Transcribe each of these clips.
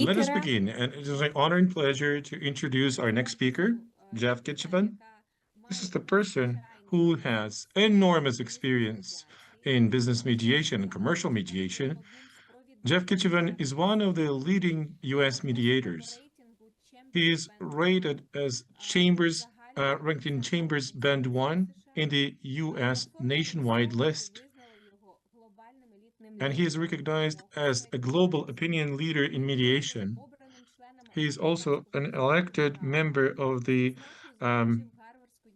Let us begin, and it is my honor and pleasure to introduce our next speaker, Jeff Kichaven. This is the person who has enormous experience in business mediation and commercial mediation. Jeff Kichaven is one of the leading US mediators. He is rated as ranked in Chambers Band 1 in the US nationwide list, and he is recognized as a global opinion leader in mediation. He is also an elected member of the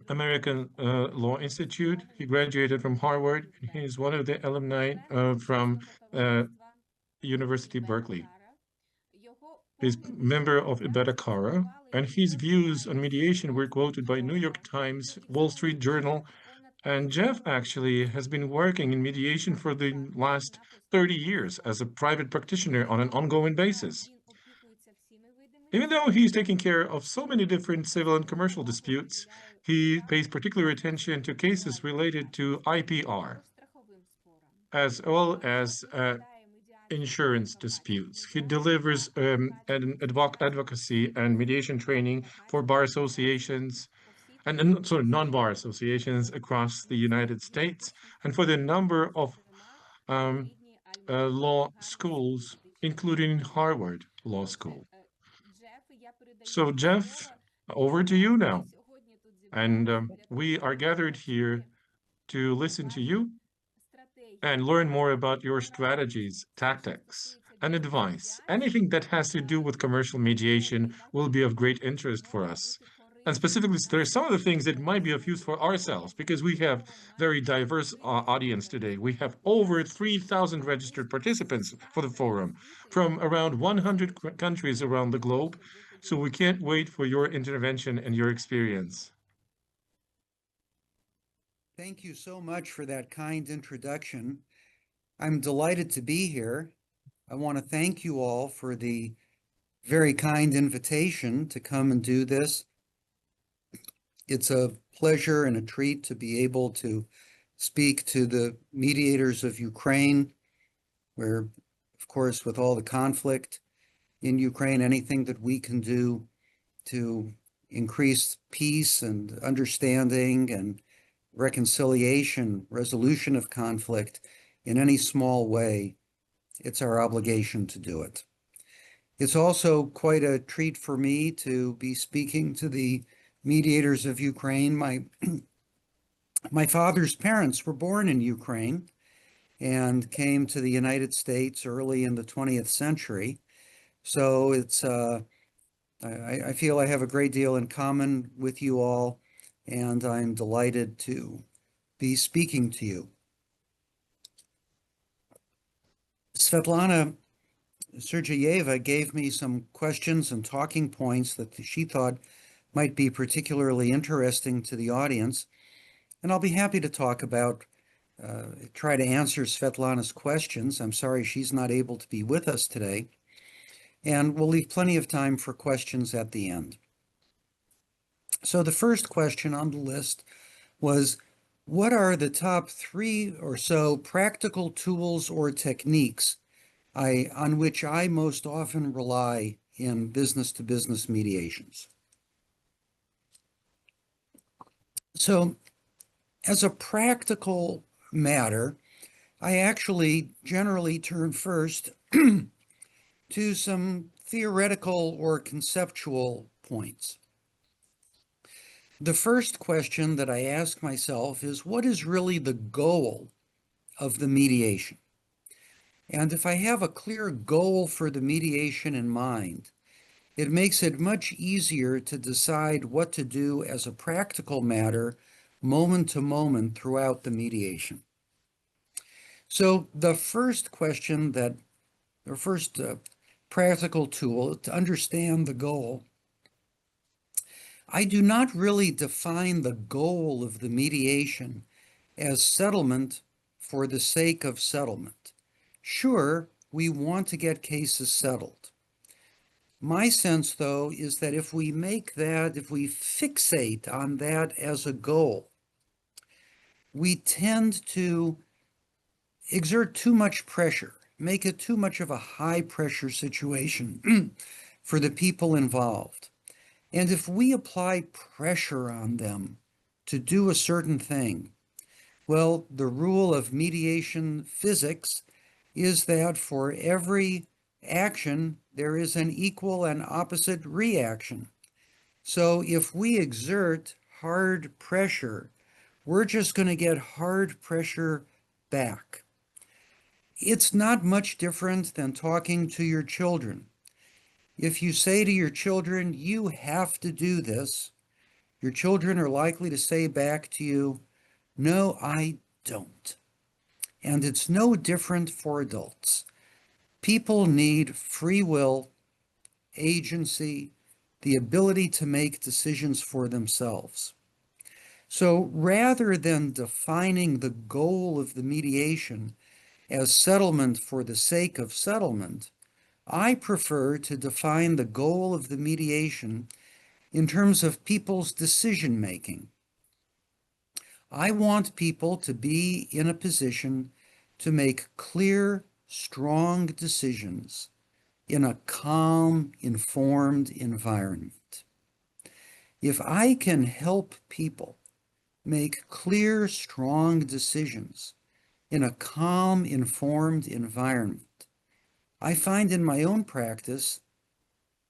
American Law Institute. He graduated from Harvard, and he is one of the alumni from uh, University Berkeley. He's member of Ibeta Kara, and his views on mediation were quoted by New York Times, Wall Street Journal, and Jeff actually has been working in mediation for the last 30 years as a private practitioner on an ongoing basis. Even though he's taking care of so many different civil and commercial disputes, he pays particular attention to cases related to IPR, as well as insurance disputes. He delivers advocacy and mediation training for bar associations and sort of non-bar associations across the United States, and for the number of law schools, including Harvard Law School. So, Jeff, over to you now. And we are gathered here to listen to you and learn more about your strategies, tactics, and advice. Anything that has to do with commercial mediation will be of great interest for us. And specifically, there are some of the things that might be of use for ourselves because we have very diverse audience today. We have over 3,000 registered participants for the forum from around 100 countries around the globe. So we can't wait for your intervention and your experience. Thank you so much for that kind introduction. I'm delighted to be here. I want to thank you all for the very kind invitation to come and do this. It's a pleasure and a treat to be able to speak to the mediators of Ukraine, where, of course, with all the conflict in Ukraine, anything that we can do to increase peace and understanding and reconciliation, resolution of conflict in any small way, it's our obligation to do it. It's also quite a treat for me to be speaking to the mediators of Ukraine. My father's parents were born in Ukraine and came to the United States early in the 20th century. So it's I feel I have a great deal in common with you all, and I'm delighted to be speaking to you. Svetlana Sergeyeva gave me some questions and talking points that she thought might be particularly interesting to the audience, and I'll be happy to talk about, try to answer Svetlana's questions. I'm sorry she's not able to be with us today, and we'll leave plenty of time for questions at the end. So the first question on the list was, what are the top 3 or so practical tools or techniques on which I most often rely in business-to-business mediations? So as a practical matter, I actually generally turn first to some theoretical or conceptual points. The first question that I ask myself is, what is really the goal of the mediation? And if I have a clear goal for the mediation in mind, it makes it much easier to decide what to do as a practical matter, moment to moment throughout the mediation. So the first question or first practical tool to understand the goal, I do not really define the goal of the mediation as settlement for the sake of settlement. Sure, we want to get cases settled. My sense, though, is that if we fixate on that as a goal, we tend to exert too much pressure. make it too much of a high pressure situation for the people involved. And if we apply pressure on them to do a certain thing, well, the rule of mediation physics is that for every action, there is an equal and opposite reaction. So if we exert hard pressure, we're just going to get hard pressure back. It's not much different than talking to your children. If you say to your children, you have to do this, your children are likely to say back to you, no, I don't. And it's no different for adults. People need free will, agency, the ability to make decisions for themselves. So rather than defining the goal of the mediation as settlement for the sake of settlement, I prefer to define the goal of the mediation in terms of people's decision making. I want people to be in a position to make clear, strong decisions in a calm, informed environment. If I can help people make clear, strong decisions in a calm, informed environment, I find in my own practice,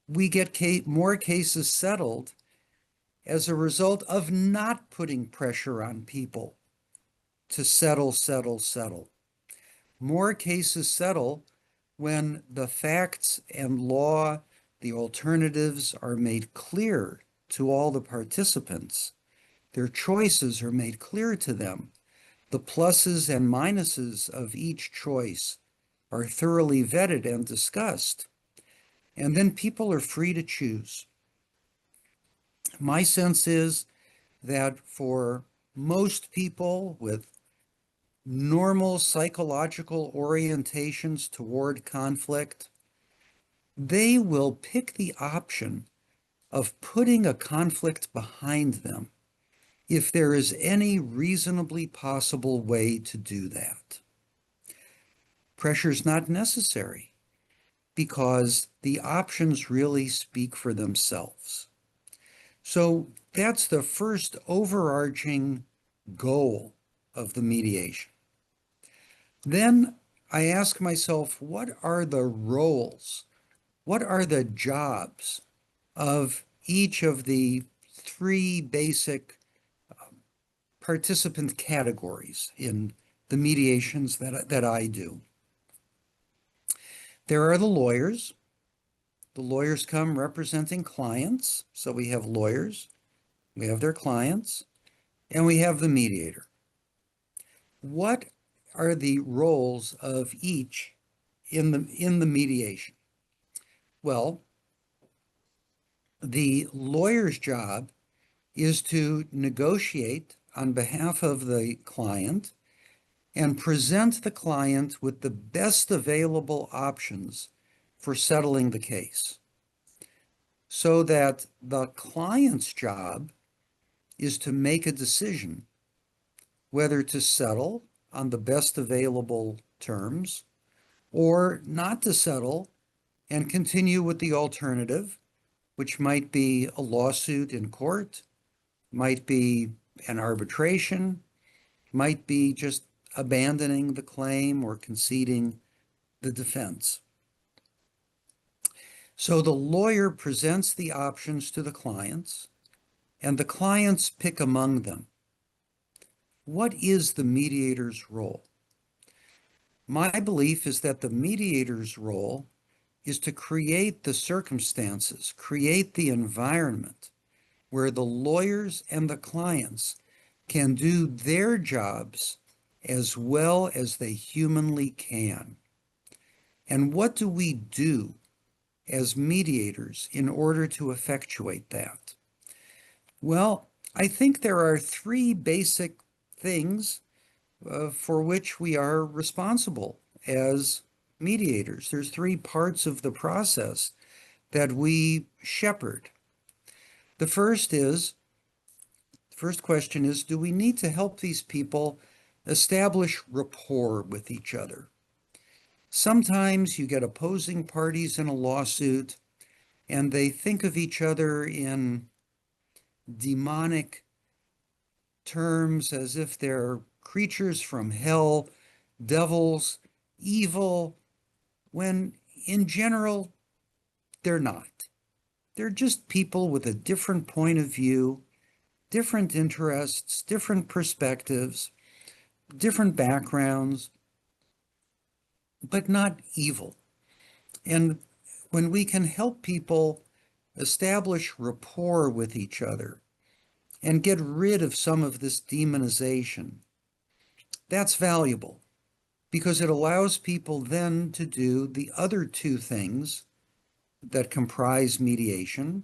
we get more cases settled as a result of not putting pressure on people to settle, settle, settle. More cases settle when the facts and law, the alternatives are made clear to all the participants. Their choices are made clear to them. The pluses and minuses of each choice are thoroughly vetted and discussed. And then people are free to choose. My sense is that for most people with normal psychological orientations toward conflict, they will pick the option of putting a conflict behind them if there is any reasonably possible way to do that. Pressure is not necessary because the options really speak for themselves. So that's the first overarching goal of the mediation. Then I ask myself, what are the roles? What are the jobs of each of the three basic participant categories in the mediations that I do? There are the lawyers. The lawyers come representing clients. So we have lawyers, we have their clients, and we have the mediator. What are the roles of each in the mediation? Well, the lawyer's job is to negotiate on behalf of the client and present the client with the best available options for settling the case, so that the client's job is to make a decision whether to settle on the best available terms or not to settle and continue with the alternative, which might be a lawsuit in court, might be an arbitration, might be just abandoning the claim or conceding the defense. So the lawyer presents the options to the clients, and the clients pick among them. What is the mediator's role? My belief is that the mediator's role is to create the circumstances, create the environment where the lawyers and the clients can do their jobs as well as they humanly can. And what do we do as mediators in order to effectuate that? Well, I think there are three basic things for which we are responsible as mediators. There's three parts of the process that we shepherd. The first question is, do we need to help these people establish rapport with each other? Sometimes you get opposing parties in a lawsuit, and they think of each other in demonic terms as if they're creatures from hell, devils, evil, when in general, they're not. They're just people with a different point of view, different interests, different perspectives, different backgrounds, but not evil. And when we can help people establish rapport with each other and get rid of some of this demonization, that's valuable because it allows people then to do the other two things that comprise mediation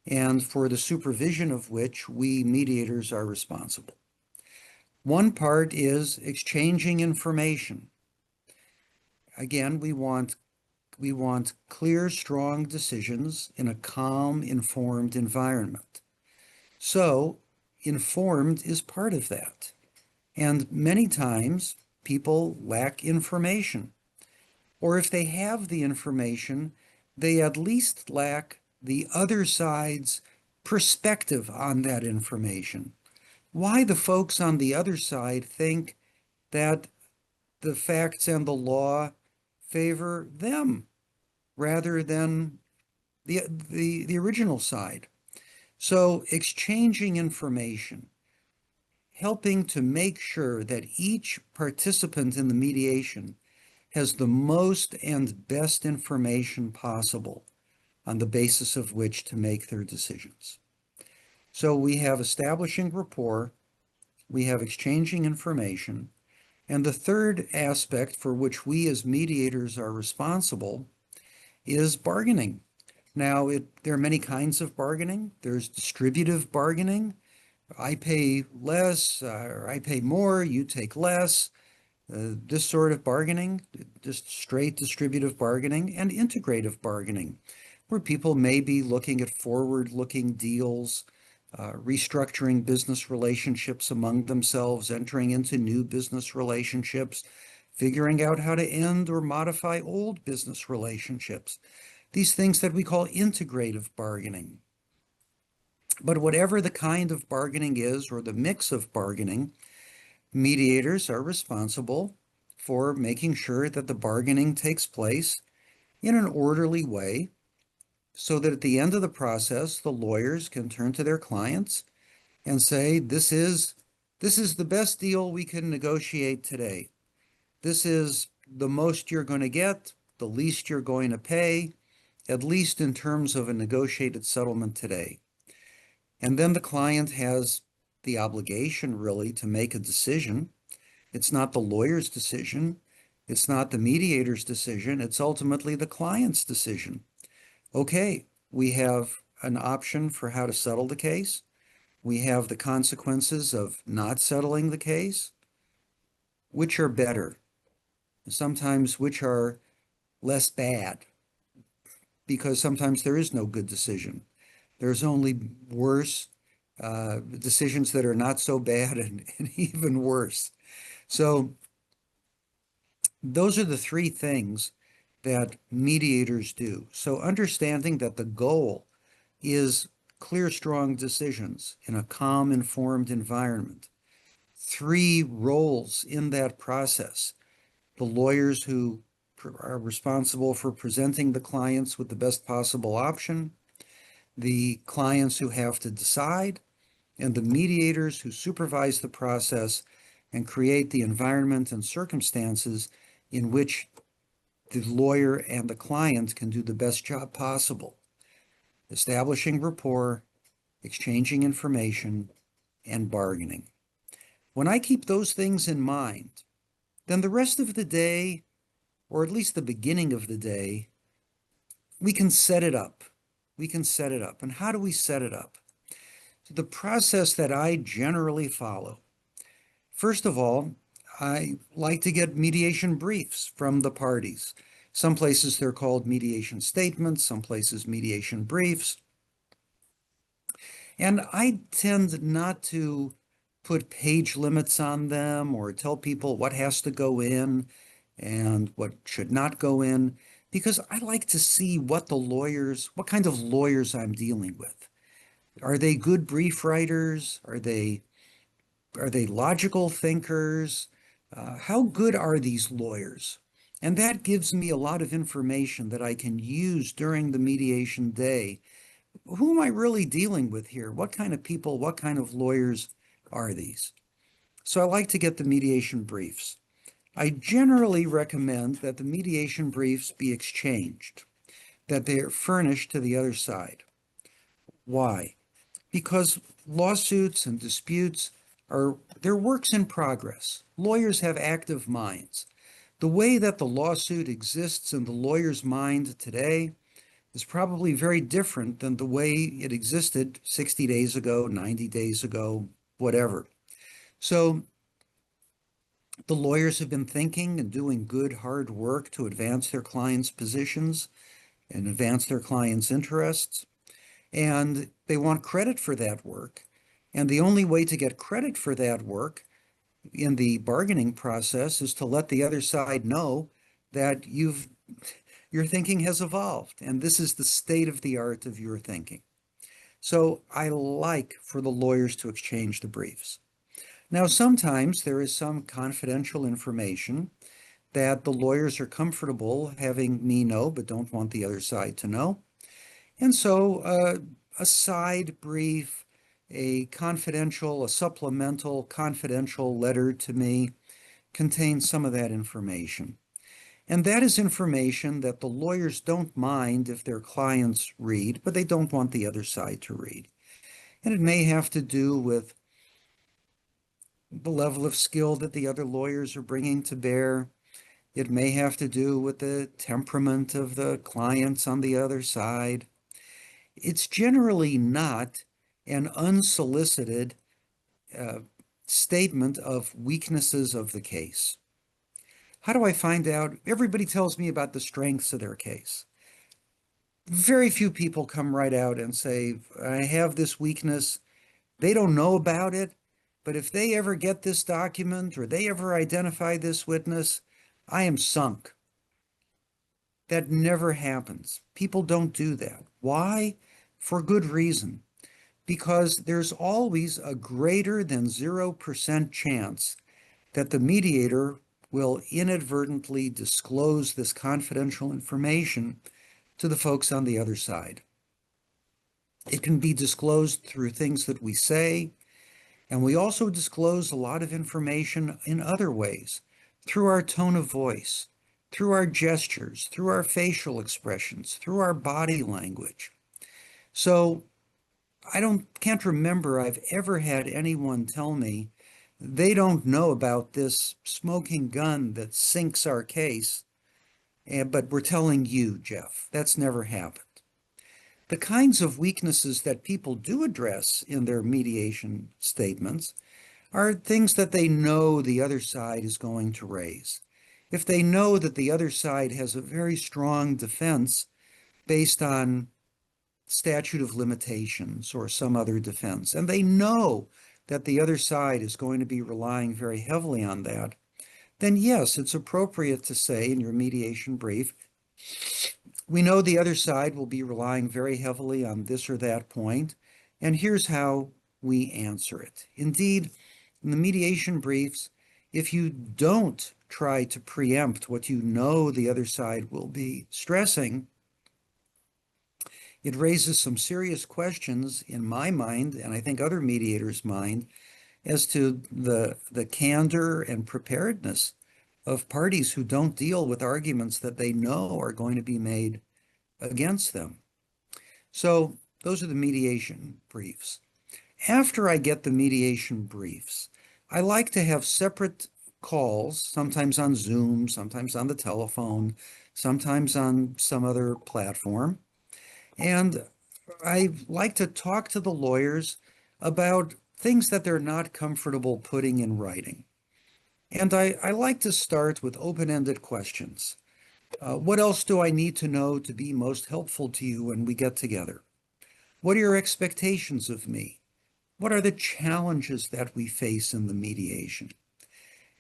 and for the supervision of which we mediators are responsible. One part is exchanging information. Again, we want clear, strong decisions in a calm, informed environment. So, informed is part of that. And many times, people lack information. Or if they have the information, they at least lack the other side's perspective on that information. Why the folks on the other side think that the facts and the law favor them rather than the original side. So exchanging information, helping to make sure that each participant in the mediation has the most and best information possible on the basis of which to make their decisions. So we have establishing rapport, we have exchanging information, and the third aspect for which we as mediators are responsible is bargaining. Now, there are many kinds of bargaining. There's distributive bargaining. I pay less, or I pay more, you take less. This sort of bargaining, just straight distributive bargaining, and integrative bargaining, where people may be looking at forward-looking deals, restructuring business relationships among themselves, entering into new business relationships, figuring out how to end or modify old business relationships. These things that we call integrative bargaining. But whatever the kind of bargaining is, or the mix of bargaining, mediators are responsible for making sure that the bargaining takes place in an orderly way so that at the end of the process, the lawyers can turn to their clients and say, this is the best deal we can negotiate today. This is the most you're going to get, the least you're going to pay, at least in terms of a negotiated settlement today. And then the client has the obligation really to make a decision. It's not the lawyer's decision. It's not the mediator's decision. It's ultimately the client's decision. Okay, we have an option for how to settle the case. We have the consequences of not settling the case. Which are better? Sometimes which are less bad? Because sometimes there is no good decision. There's only worse decisions that are not so bad and even worse. So those are the three things that mediators do. So understanding that the goal is clear, strong decisions in a calm, informed environment. Three roles in that process: the lawyers who are responsible for presenting the clients with the best possible option, the clients who have to decide, and the mediators who supervise the process and create the environment and circumstances in which the lawyer and the client can do the best job possible, establishing rapport, exchanging information, and bargaining. When I keep those things in mind, then the rest of the day, or at least the beginning of the day, we can set it up. We can set it up. And how do we set it up? So the process that I generally follow, first of all, I like to get mediation briefs from the parties. Some places they're called mediation statements, some places mediation briefs. And I tend not to put page limits on them or tell people what has to go in. and what should not go in, because I like to see what kind of lawyers I'm dealing with. Are they good brief writers? Are they logical thinkers? How good are these lawyers? And that gives me a lot of information that I can use during the mediation day. Who am I really dealing with here? What kind of people, what kind of lawyers are these? So I like to get the mediation briefs. I generally recommend that the mediation briefs be exchanged, that they are furnished to the other side. Why? Because lawsuits and disputes they're works in progress. Lawyers have active minds. The way that the lawsuit exists in the lawyer's mind today is probably very different than the way it existed 60 days ago, 90 days ago, whatever. So the lawyers have been thinking and doing good, hard work to advance their clients' positions and advance their clients' interests. And they want credit for that work. And the only way to get credit for that work in the bargaining process is to let the other side know that your thinking has evolved, and this is the state of the art of your thinking. So I like for the lawyers to exchange the briefs. Now, sometimes there is some confidential information that the lawyers are comfortable having me know, but don't want the other side to know. And so a side brief, a supplemental confidential letter to me contains some of that information. And that is information that the lawyers don't mind if their clients read, but they don't want the other side to read. And it may have to do with the level of skill that the other lawyers are bringing to bear. It may have to do with the temperament of the clients on the other side. It's generally not an unsolicited statement of weaknesses of the case. How do I find out? Everybody tells me about the strengths of their case. Very few people come right out and say, I have this weakness. They don't know about it, but if they ever get this document or they ever identify this witness, I am sunk. That never happens. People don't do that. Why? For good reason. Because there's always a greater than 0% chance that the mediator will inadvertently disclose this confidential information to the folks on the other side. It can be disclosed through things that we say, and we also disclose a lot of information in other ways, through our tone of voice, through our gestures, through our facial expressions, through our body language. So can't remember I've ever had anyone tell me they don't know about this smoking gun that sinks our case, but we're telling you, Jeff. That's never happened. The kinds of weaknesses that people do address in their mediation statements are things that they know the other side is going to raise. If they know that the other side has a very strong defense based on statute of limitations or some other defense, and they know that the other side is going to be relying very heavily on that, then yes, it's appropriate to say in your mediation brief, we know the other side will be relying very heavily on this or that point, and here's how we answer it. Indeed, in the mediation briefs, if you don't try to preempt what you know the other side will be stressing, it raises some serious questions in my mind, and I think other mediators' mind, as to the candor and preparedness of parties who don't deal with arguments that they know are going to be made against them. So those are the mediation briefs. After I get the mediation briefs, I like to have separate calls, sometimes on Zoom, sometimes on the telephone, sometimes on some other platform. And I like to talk to the lawyers about things that they're not comfortable putting in writing. And I like to start with open-ended questions. What else do I need to know to be most helpful to you when we get together? What are your expectations of me? What are the challenges that we face in the mediation?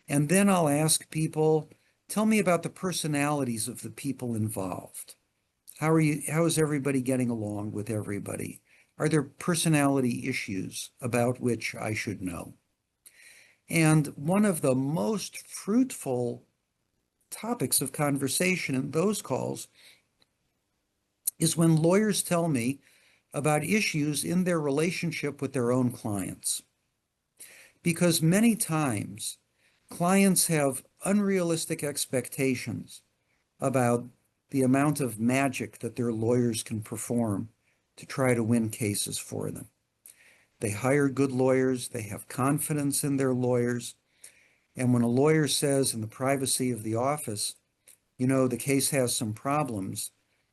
And then I'll ask people Tell me about the personalities of the people involved. How is everybody getting along with everybody? Are there personality issues about which I should know? And one of the most fruitful topics of conversation in those calls is when lawyers tell me about issues in their relationship with their own clients. Because many times clients have unrealistic expectations about the amount of magic that their lawyers can perform to try to win cases for them. They hire good lawyers, they have confidence in their lawyers, and when a lawyer says in the privacy of the office, you know, the case has some problems,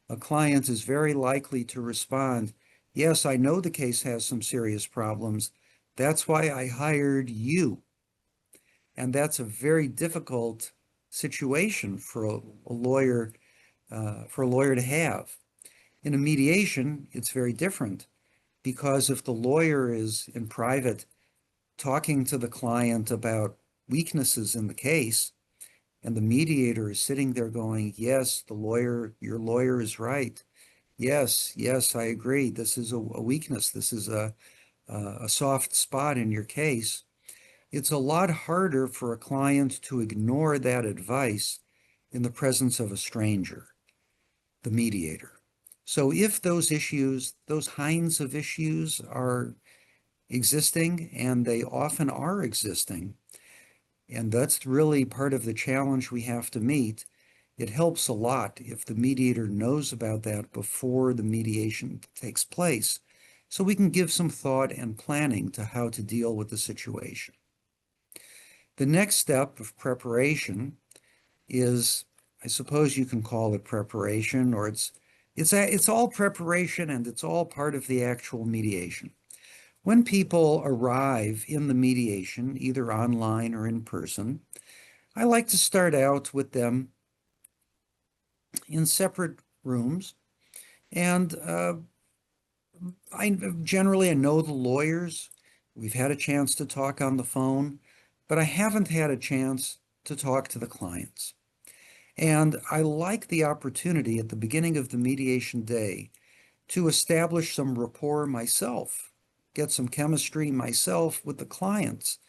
a client is very likely to respond, yes, I know the case has some serious problems. That's why I hired you. And that's a very difficult situation for a lawyer to have. In a mediation, it's very different because if the lawyer is in private talking to the client about weaknesses in the case, and the mediator is sitting there going, yes, your lawyer is right. Yes, I agree. This is a weakness. This is a soft spot in your case. It's a lot harder for a client to ignore that advice in the presence of a stranger, the mediator. So if those issues, those kinds of issues are existing, and they often are existing, and that's really part of the challenge we have to meet, it helps a lot if the mediator knows about that before the mediation takes place, so we can give some thought and planning to how to deal with the situation. The next step of preparation is, I suppose you can call it preparation, or it's all preparation and it's all part of the actual mediation. When people arrive in the mediation, either online or in person, I like to start out with them in separate rooms. And I know the lawyers. We've had a chance to talk on the phone, but I haven't had a chance to talk to the clients. And I like the opportunity at the beginning of the mediation day to establish some rapport myself, get some chemistry myself with the clients,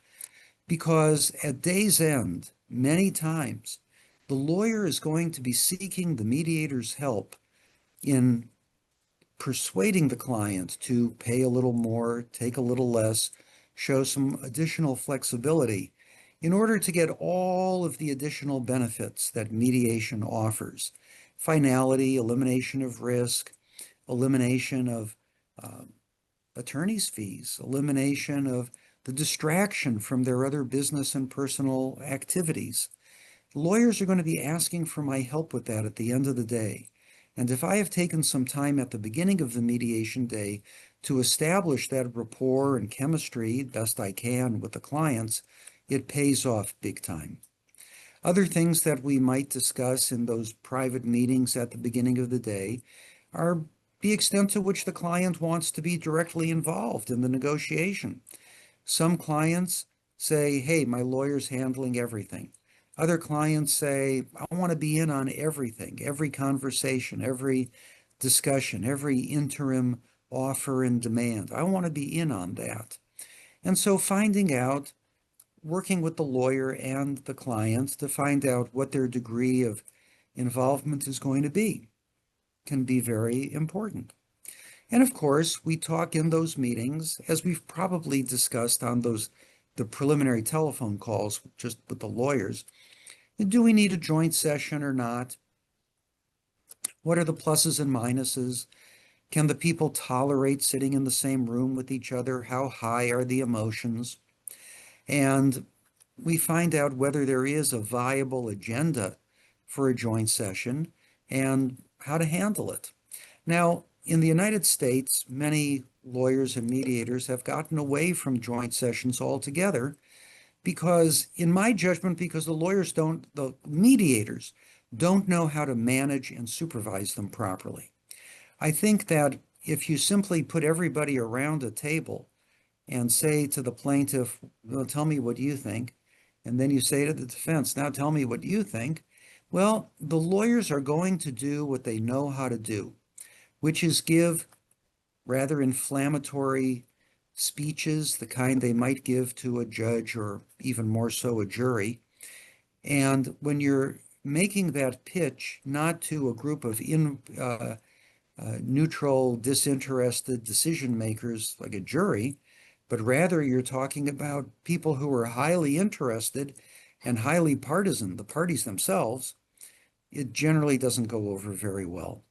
because at day's end, many times, the lawyer is going to be seeking the mediator's help in persuading the client to pay a little more, take a little less, show some additional flexibility in order to get all of the additional benefits that mediation offers. Finality, elimination of risk, elimination of attorney's fees, elimination of the distraction from their other business and personal activities. Lawyers are going to be asking for my help with that at the end of the day. And if I have taken some time at the beginning of the mediation day to establish that rapport and chemistry best I can with the clients, it pays off big time. Other things that we might discuss in those private meetings at the beginning of the day are the extent to which the client wants to be directly involved in the negotiation. Some clients say, hey, my lawyer's handling everything. Other clients say, I want to be in on everything, every conversation, every discussion, every interim offer and demand. I want to be in on that. And so finding out, working with the lawyer and the client to find out what their degree of involvement is going to be can be very important. And of course, we talk in those meetings, as we've probably discussed on the preliminary telephone calls just with the lawyers. Do we need a joint session or not? What are the pluses and minuses? Can the people tolerate sitting in the same room with each other? How high are the emotions? And we find out whether there is a viable agenda for a joint session and how to handle it. Now, in the United States, many lawyers and mediators have gotten away from joint sessions altogether because, in my judgment, because the mediators don't know how to manage and supervise them properly. I think that if you simply put everybody around a table and say to the plaintiff, well, tell me what you think, and then you say to the defense, now tell me what you think, Well, the lawyers are going to do what they know how to do, which is give rather inflammatory speeches, the kind they might give to a judge or even more so a jury. And when you're making that pitch, not to a group of neutral, disinterested decision makers like a jury, but rather you're talking about people who are highly interested and highly partisan, the parties themselves, it generally doesn't go over very well.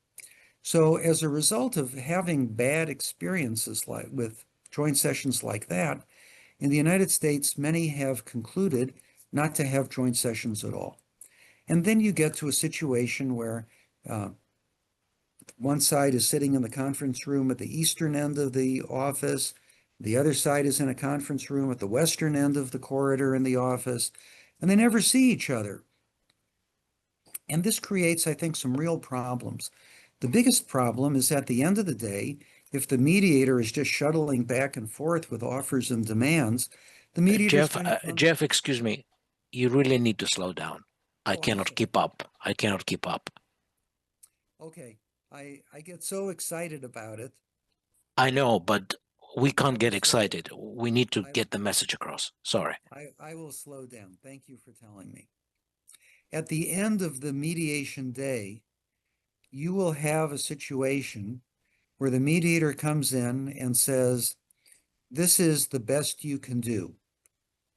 So as a result of having bad experiences like with joint sessions like that, in the United States, many have concluded not to have joint sessions at all. And then you get to a situation where one side is sitting in the conference room at the eastern end of the office, the other side is in a conference room at the western end of the corridor in the office, and they never see each other. And this creates, I think, some real problems. The biggest problem is at the end of the day, if the mediator is just shuttling back and forth with offers and demands, the mediator is going to come. Jeff, excuse me. You really need to slow down. I Oh, I'm cannot sorry. keep up. I cannot keep up. Okay, I get so excited about it. I know, but we I can't get will slow down. excited. We need to I- get the message across. Sorry. I will slow down. Thank you for telling me. At the end of the mediation day, you will have a situation where the mediator comes in and says, this is the best you can do.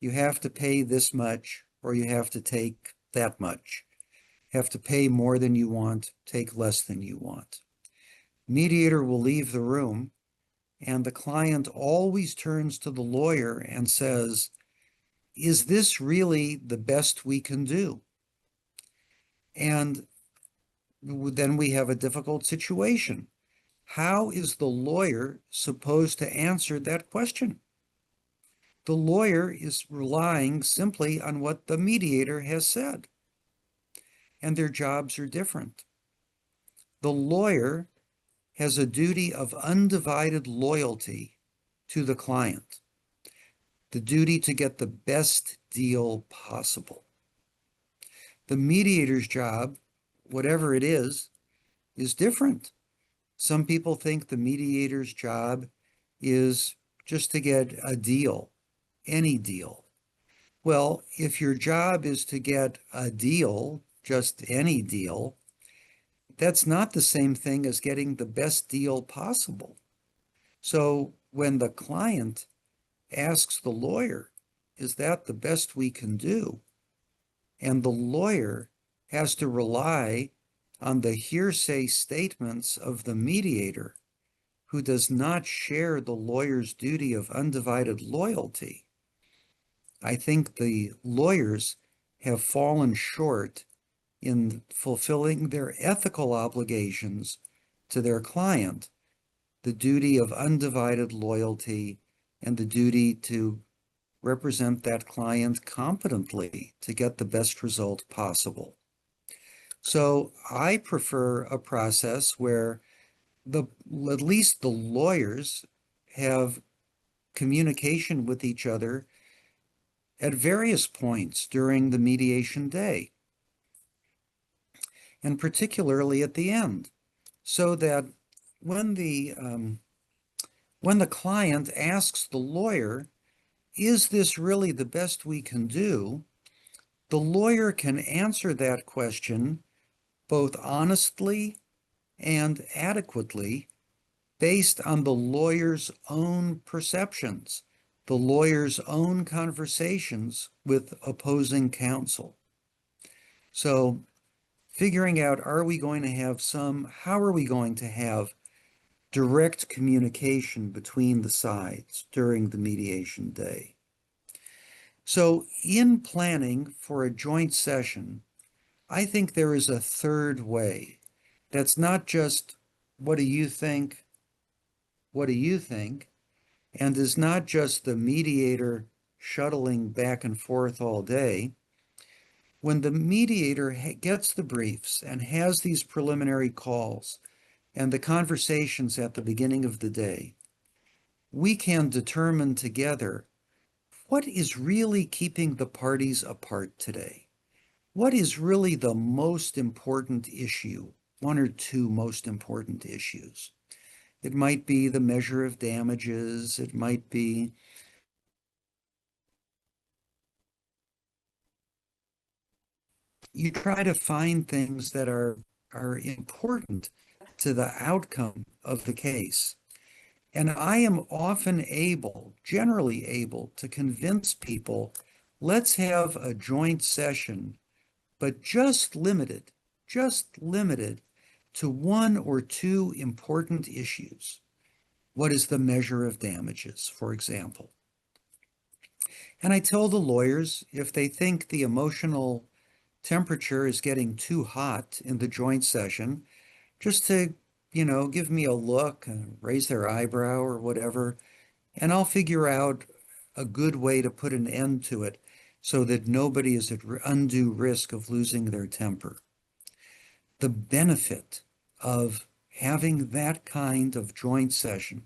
You have to pay this much, or you have to take that much. You have to pay more than you want, take less than you want. Mediator will leave the room, and the client always turns to the lawyer and says, is this really the best we can do? And then we have a difficult situation. How is the lawyer supposed to answer that question? The lawyer is relying simply on what the mediator has said, and their jobs are different. The lawyer has a duty of undivided loyalty to the client, the duty to get the best deal possible. The mediator's job, whatever it is different. Some people think the mediator's job is just to get a deal, any deal. Well, if your job is to get a deal, just any deal, that's not the same thing as getting the best deal possible. So when the client asks the lawyer, is that the best we can do? And the lawyer has to rely on the hearsay statements of the mediator, who does not share the lawyer's duty of undivided loyalty. I think the lawyers have fallen short in fulfilling their ethical obligations to their client, the duty of undivided loyalty and the duty to represent that client competently to get the best result possible. So I prefer a process where at least the lawyers have communication with each other at various points during the mediation day, and particularly at the end, so that when the client asks the lawyer, is this really the best we can do? The lawyer can answer that question both honestly and adequately based on the lawyer's own perceptions, the lawyer's own conversations with opposing counsel. So figuring out, how are we going to have direct communication between the sides during the mediation day? So in planning for a joint session, I think there is a third way. That's not just, what do you think? What do you think? And is not just the mediator shuttling back and forth all day. When the mediator gets the briefs and has these preliminary calls and the conversations at the beginning of the day, we can determine together what is really keeping the parties apart today. what is really the most important issue, one or two most important issues? It might be the measure of damages. It might be you try to find things that are important to the outcome of the case. And I am often able, generally able, to convince people, let's have a joint session, but just limited to one or two important issues. What is the measure of damages, for example? And I tell the lawyers, if they think the emotional temperature is getting too hot in the joint session, just to, give me a look and raise their eyebrow or whatever, and I'll figure out a good way to put an end to it so that nobody is at undue risk of losing their temper. The benefit of having that kind of joint session,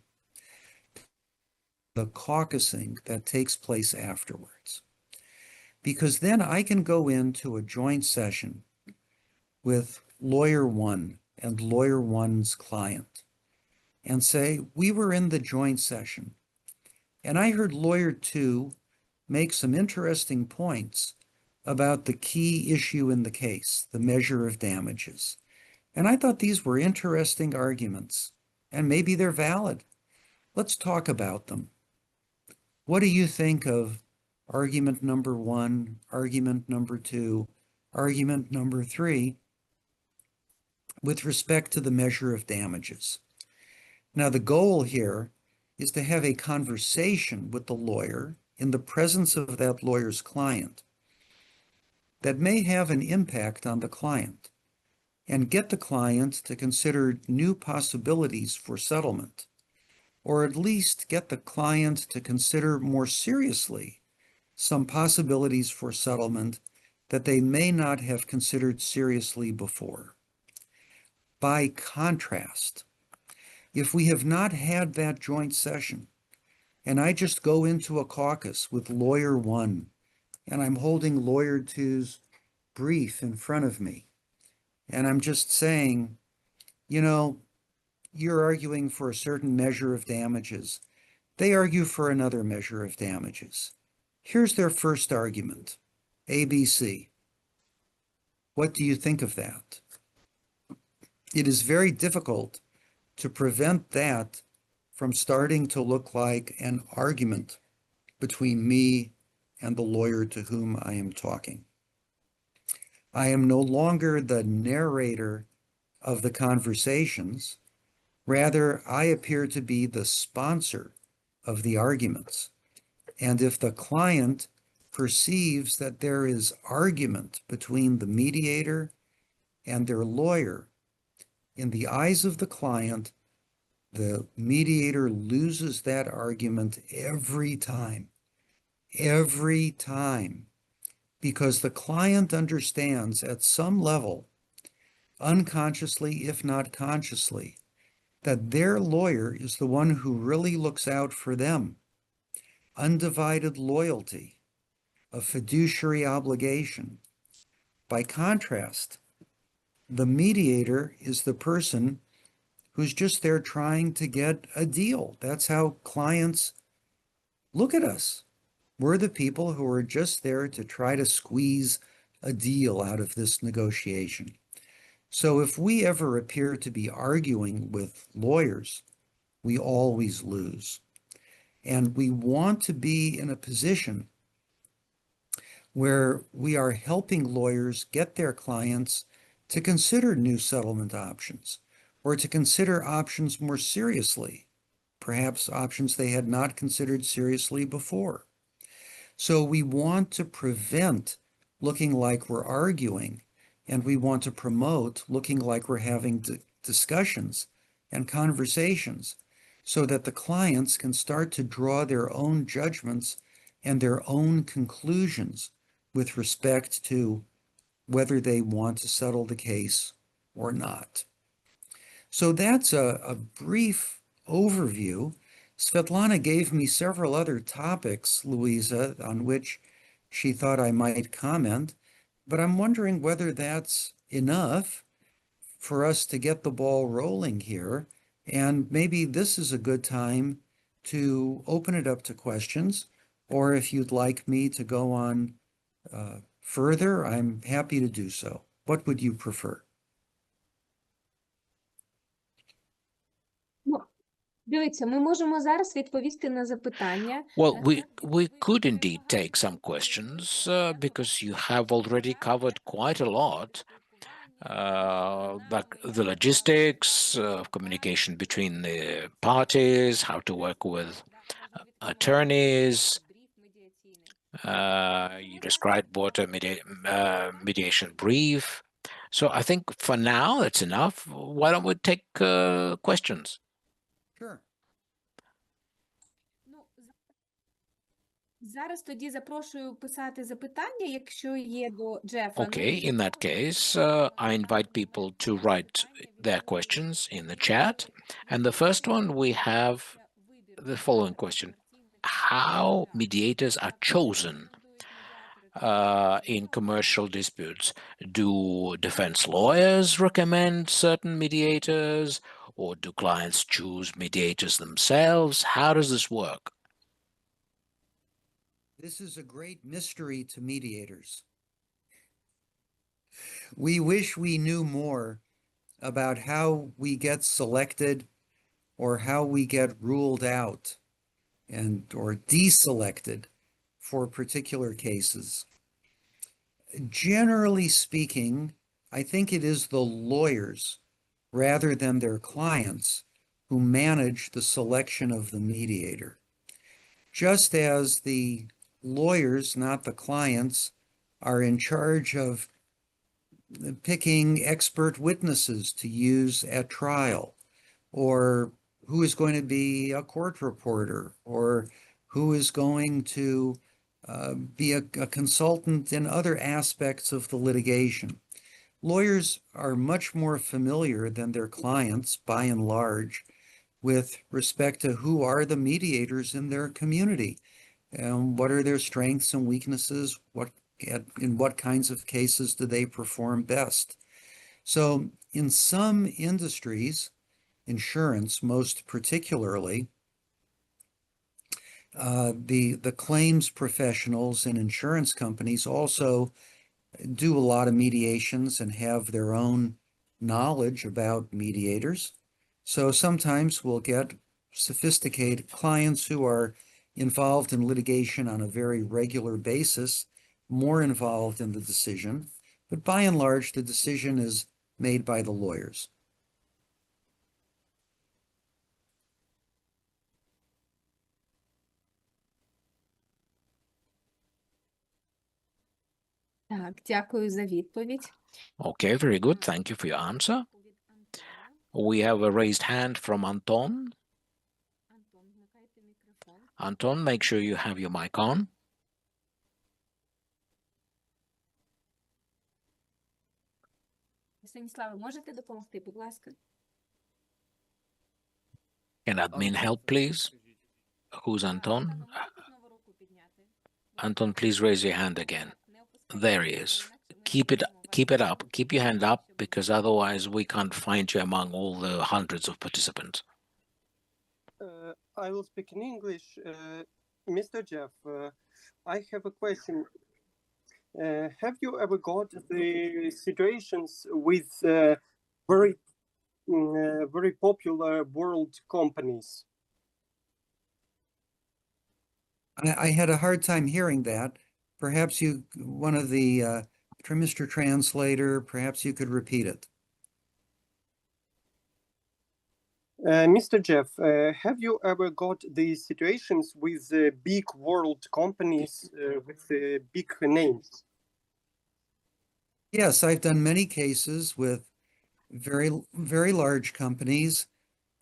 the caucusing that takes place afterwards, because then I can go into a joint session with lawyer one and lawyer one's client and say, we were in the joint session and I heard lawyer two make some interesting points about the key issue in the case, the measure of damages. And I thought these were interesting arguments, and maybe they're valid. Let's talk about them. What do you think of argument number one, argument number two, argument number three with respect to the measure of damages? Now, the goal here is to have a conversation with the lawyer in the presence of that lawyer's client that may have an impact on the client and get the client to consider new possibilities for settlement, or at least get the client to consider more seriously some possibilities for settlement that they may not have considered seriously before. By contrast, if we have not had that joint session, and I just go into a caucus with lawyer one, and I'm holding lawyer two's brief in front of me, and I'm just saying, you're arguing for a certain measure of damages. They argue for another measure of damages. Here's their first argument, ABC. What do you think of that? It is very difficult to prevent that from starting to look like an argument between me and the lawyer to whom I am talking. I am no longer the narrator of the conversations. Rather, I appear to be the sponsor of the arguments. And if the client perceives that there is argument between the mediator and their lawyer, in the eyes of the client, the mediator loses that argument every time, because the client understands at some level, unconsciously, if not consciously, that their lawyer is the one who really looks out for them. Undivided loyalty, a fiduciary obligation. By contrast, the mediator is the person who's just there trying to get a deal. That's how clients look at us. We're the people who are just there to try to squeeze a deal out of this negotiation. So if we ever appear to be arguing with lawyers, we always lose. And we want to be in a position where we are helping lawyers get their clients to consider new settlement options, or to consider options more seriously, perhaps options they had not considered seriously before. So we want to prevent looking like we're arguing, and we want to promote looking like we're having discussions and conversations so that the clients can start to draw their own judgments and their own conclusions with respect to whether they want to settle the case or not. So that's a brief overview. Svetlana gave me several other topics, Louisa, on which she thought I might comment. But I'm wondering whether that's enough for us to get the ball rolling here. And maybe this is a good time to open it up to questions, or if you'd like me to go on further, I'm happy to do so. What would you prefer? Ну, дивіться, ми можемо зараз відповісти на запитання. Well, we could indeed take some questions because you have already covered quite a lot, like the logistics of communication between the parties, how to work with attorneys. You described what a mediation brief. So I think for now that's enough. Why don't we take questions? Sure. Ну, зараз тоді запрошую писати запитання, якщо є до Джефа. Okay, in that case, I invite people to write their questions in the chat. And the first one, we have the following question. How mediators are chosen in commercial disputes? Do defense lawyers recommend certain mediators, or do clients choose mediators themselves? How does this work? This is a great mystery to mediators. We wish we knew more about how we get selected or how we get ruled out and or deselected for particular cases. Generally speaking, I think it is the lawyers rather than their clients who manage the selection of the mediator. Just as the lawyers, not the clients, are in charge of picking expert witnesses to use at trial, or who is going to be a court reporter, or who is going to be a consultant in other aspects of the litigation. Lawyers are much more familiar than their clients, by and large, with respect to who are the mediators in their community, and what are their strengths and weaknesses, in what kinds of cases do they perform best. So in some industries, insurance most particularly, the claims professionals in insurance companies also do a lot of mediations and have their own knowledge about mediators. So sometimes we'll get sophisticated clients who are involved in litigation on a very regular basis, more involved in the decision, but by and large, the decision is made by the lawyers. Так, дякую за відповідь. Okay, very good. Thank you for your answer. We have a raised hand from Anton. Антон, вмикайте мікрофон. Anton, make sure you have your mic on. Станіславе, можете допомогти, будь ласка? Can admin help, please? Who's Anton? Можете знову руку підняти? Anton, please raise your hand again. Не опускайте There he руку, is. інакше ми не Keep it можемо вас up. Keep your hand up, because otherwise we can't find you among all the hundreds of participants. I will speak in English. Mr. Jeff, I have a question. Have you ever got the situations with very popular world companies? I had a hard time hearing that. Perhaps one of the Mr. Translator, perhaps you could repeat it. Mr. Jeff, have you ever got the situations with big world companies with big names? Yes, I've done many cases with very, very large companies,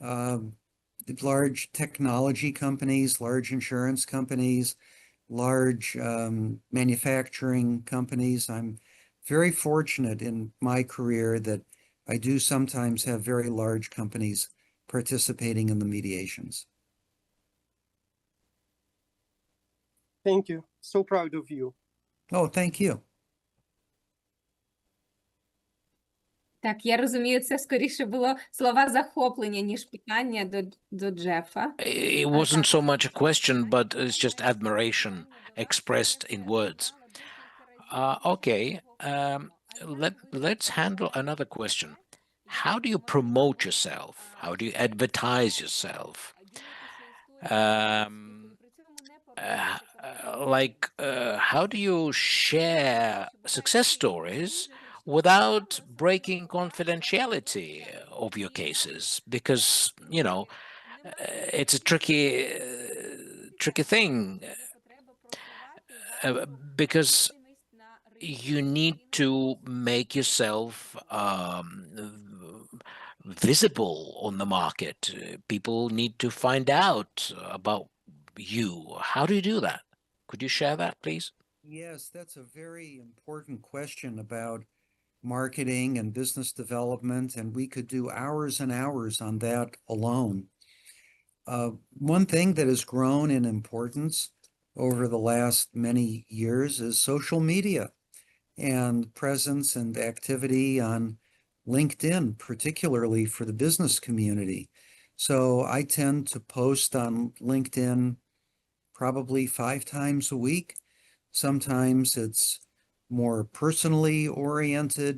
large technology companies, large insurance companies, large manufacturing companies. I'm very fortunate in my career that I do sometimes have very large companies participating in the mediations. Thank you. So proud of you. Oh, thank you. Так, я розумію, це скоріше було слова захоплення, ніж питання до Джефа. It wasn't so much a question, but it's just admiration expressed in words. Okay, let's handle another question. How do you promote yourself? How do you advertise yourself? How do you share success stories without breaking confidentiality of your cases? Because, you know, it's a tricky thing because you need to make yourself visible on the market. People need to find out about you. How do you do that? Could you share that, please? Yes, that's a very important question about marketing and business development, and we could do hours and hours on that alone. One thing that has grown in importance over the last many years is social media and presence and activity on LinkedIn, particularly for the business community. So I tend to post on LinkedIn probably 5 times a week. Sometimes it's more personally oriented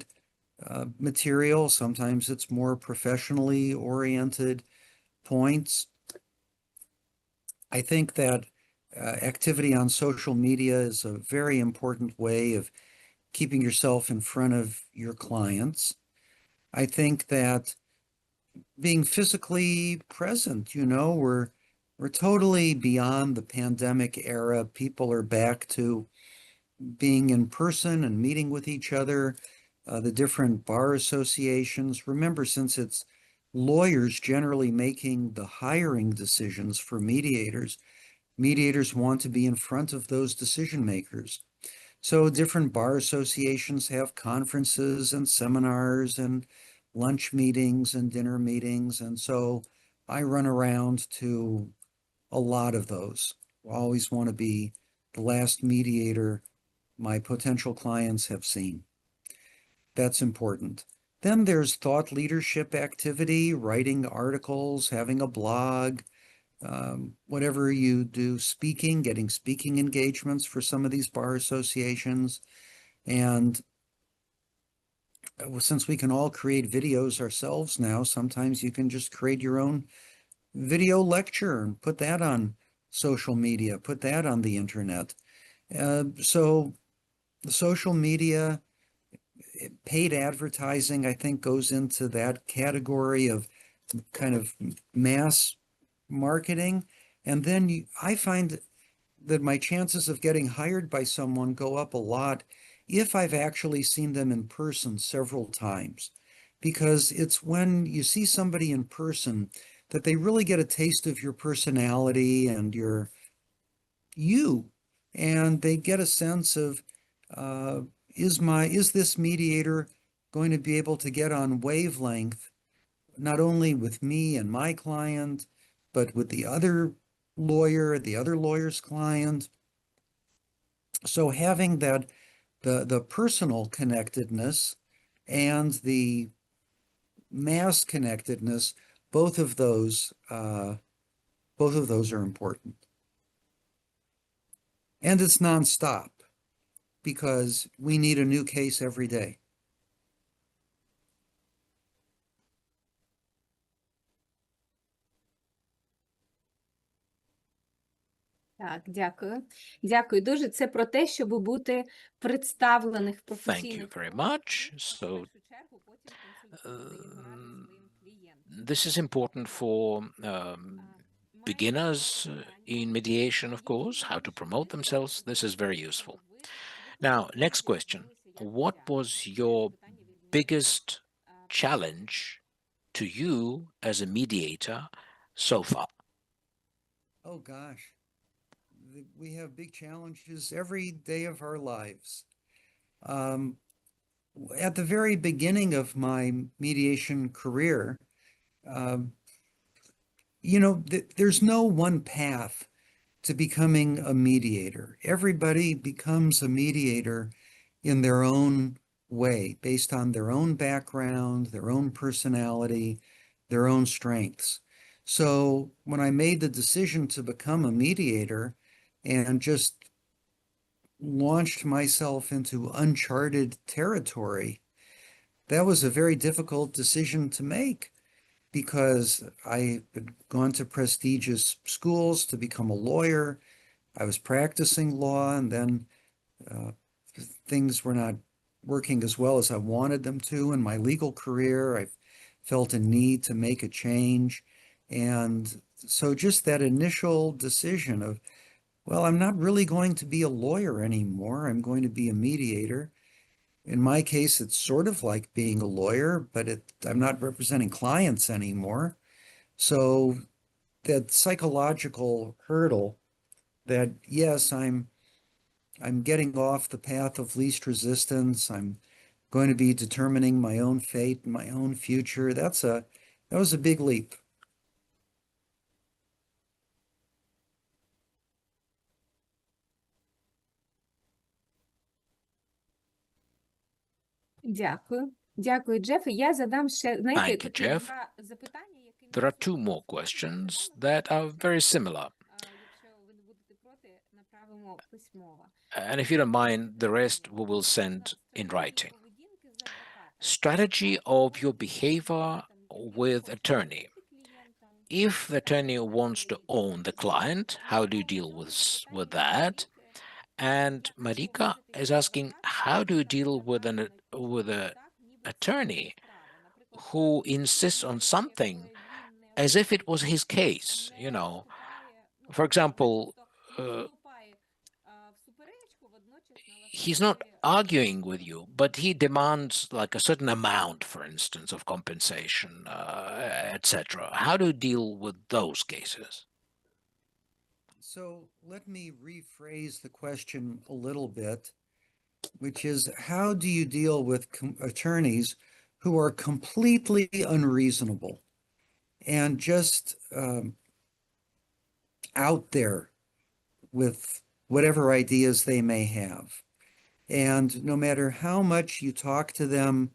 material. Sometimes it's more professionally oriented points. I think that activity on social media is a very important way of keeping yourself in front of your clients. I think that being physically present, we're totally beyond the pandemic era. People are back to being in person and meeting with each other, the different bar associations. Remember, since it's lawyers generally making the hiring decisions for mediators, mediators want to be in front of those decision makers. So different bar associations have conferences and seminars and lunch meetings and dinner meetings. And so I run around to a lot of those. I always want to be the last mediator my potential clients have seen. That's important. Then there's thought leadership activity, writing articles, having a blog, whatever you do, speaking, getting speaking engagements for some of these bar associations. And since we can all create videos ourselves now, sometimes you can just create your own video lecture and put that on social media, put that on the internet. So the social media, paid advertising, I think, goes into that category of kind of mass marketing. And then I find that my chances of getting hired by someone go up a lot if I've actually seen them in person several times. Because it's when you see somebody in person that they really get a taste of your personality and you, and they get a sense of, is this mediator going to be able to get on wavelength, not only with me and my client, but with the other lawyer, the other lawyer's client. So having the personal connectedness and the mass connectedness, both of those are important. And it's nonstop because we need a new case every day. Так, дякую. Дякую дуже. Це про те, щоб бути представлених в Thank you професійних very колах. much. В So першу чергу потім консультувати і допомагати своїм клієнтам. this is important for beginners in mediation, of course, how to promote themselves. This is very useful. Now, next question. What was your biggest challenge to you as a mediator so far? Oh gosh, we have big challenges every day of our lives. At the very beginning of my mediation career, there's no one path to becoming a mediator. Everybody becomes a mediator in their own way based on their own background, their own personality, their own strengths. So when I made the decision to become a mediator and just launched myself into uncharted territory, that was a very difficult decision to make because I had gone to prestigious schools to become a lawyer. I was practicing law, and then things were not working as well as I wanted them to in my legal career. I felt a need to make a change. And so just that initial decision of, well, I'm not really going to be a lawyer anymore. I'm going to be a mediator. In my case, it's sort of like being a lawyer, but I'm not representing clients anymore. So that psychological hurdle that, yes, I'm getting off the path of least resistance. I'm going to be determining my own fate and my own future. That was a big leap. Дякую. Дякую, Джеф. Я задам ще, знаєте, Thank you, такі Jeff. два запитання, які There are two more questions that are very similar. Якщо ви не будете проти, направимо письмово. And if you don't mind, the rest we will send in writing. Strategy of your behavior with attorney. If the attorney wants to own the client, how do you deal with that? And Marika is asking, how do you deal with an attorney who insists on something as if it was his case? You know, for example, he's not arguing with you, but he demands like a certain amount, for instance, of compensation, etc. How do you deal with those cases? So let me rephrase the question a little bit, which is, how do you deal with attorneys who are completely unreasonable and just out there with whatever ideas they may have? And no matter how much you talk to them,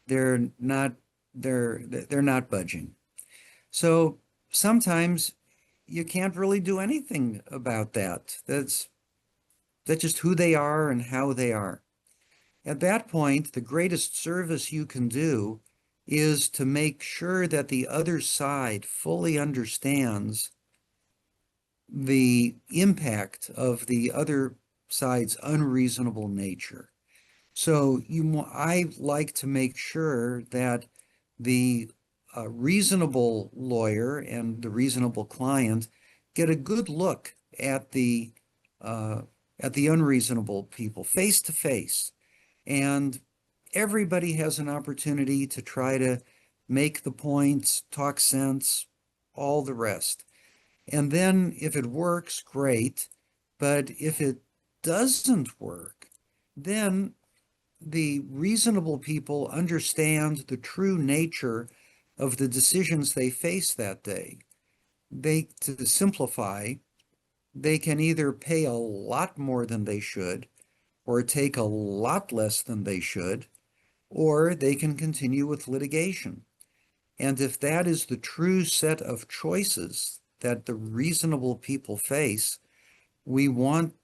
they're not budging. So sometimes you can't really do anything about that. That's just who they are and how they are. At that point, the greatest service you can do is to make sure that the other side fully understands the impact of the other side's unreasonable nature. So I like to make sure that the reasonable lawyer and the reasonable client get a good look at the unreasonable people face to face, and everybody has an opportunity to try to make the points, talk sense, all the rest. And then if it works, great. But if it doesn't work, then the reasonable people understand the true nature of the decisions they face that day. To simplify, they can either pay a lot more than they should, or take a lot less than they should, or they can continue with litigation. And if that is the true set of choices that the reasonable people face, we want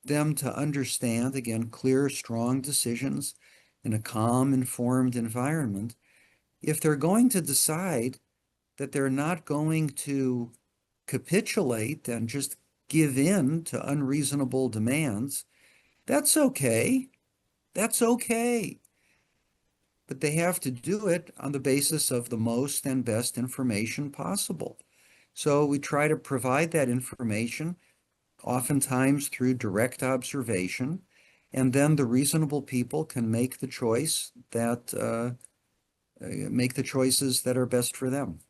them to understand, again, clear, strong decisions in a calm, informed environment. If they're going to decide that they're not going to capitulate and just give in to unreasonable demands, that's okay. That's okay. But they have to do it on the basis of the most and best information possible. So we try to provide that information, oftentimes through direct observation, and then the reasonable people can make the choices that are best for them.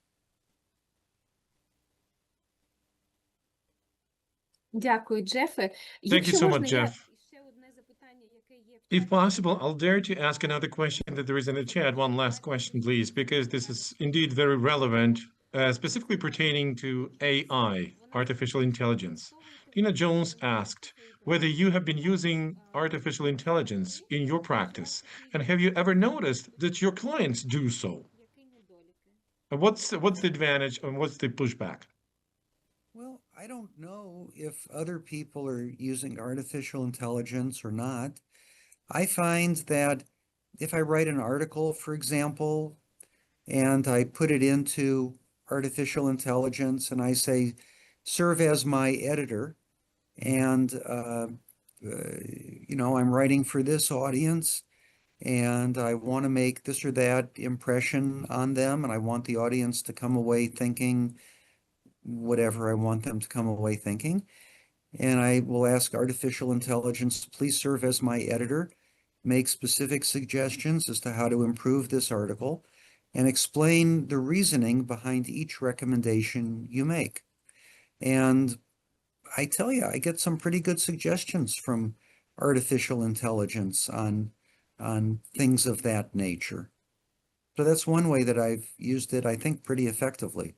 Дякую, Джефе. Thank you so much, Jeff. ще одне запитання, яке є в If possible, I'll dare to ask another question that there is in the chat. One last question, please, because this is indeed very relevant, specifically pertaining to AI, artificial intelligence. Tina Jones asked whether you have been using artificial intelligence in your practice, and have you ever noticed that your clients do so? And what's the advantage and what's the pushback? Well, I don't know if other people are using artificial intelligence or not. I find that if I write an article, for example, and I put it into artificial intelligence and I say, serve as my editor, and I'm writing for this audience and I want to make this or that impression on them, and I want the audience to come away thinking whatever I want them to come away thinking. And I will ask artificial intelligence, please serve as my editor, make specific suggestions as to how to improve this article, and explain the reasoning behind each recommendation you make. And I tell you, I get some pretty good suggestions from artificial intelligence on things of that nature. So that's one way that I've used it, I think, pretty effectively.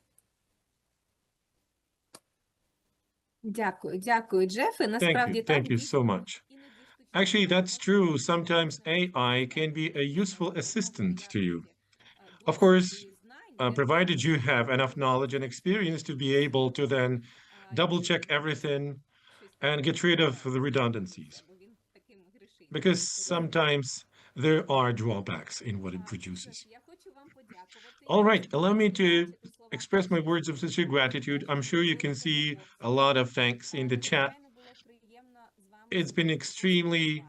Дякую, дякую, Джефе. Насправді Thank you so much. Actually, that's true. Sometimes AI can be a useful assistant to you. Of course, provided you have enough knowledge and experience to be able to then double check everything and get rid of the redundancies. Because sometimes there are drawbacks in what it produces. All right, allow me to express my words of sincere gratitude. I'm sure you can see a lot of thanks in the chat. It's been extremely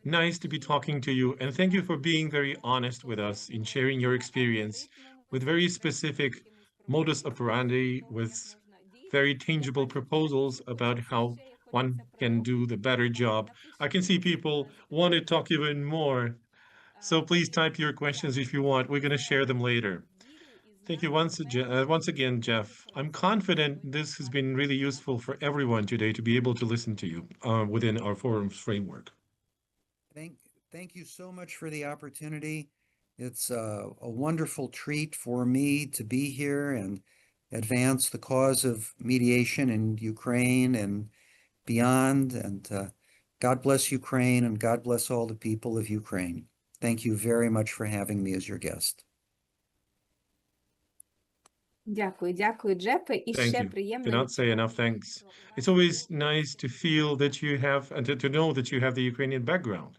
nice to be talking to you, and thank you for being very honest with us in sharing your experience with very specific modus operandi, with very tangible proposals about how one can do the better job. I can see people want to talk even more, so please type your questions if you want. We're going to share them later. Thank you once again, Jeff. I'm confident this has been really useful for everyone today to be able to listen to you within our forum's framework. Thank you so much for the opportunity. It's a wonderful treat for me to be here and advance the cause of mediation in Ukraine and beyond. And God bless Ukraine, and God bless all the people of Ukraine. Thank you very much for having me as your guest. Дякую, дякую, Джефе. І Thank ще you. приємно Cannot say enough thanks. It's always nice to feel that you have, and to know that you have the Ukrainian background.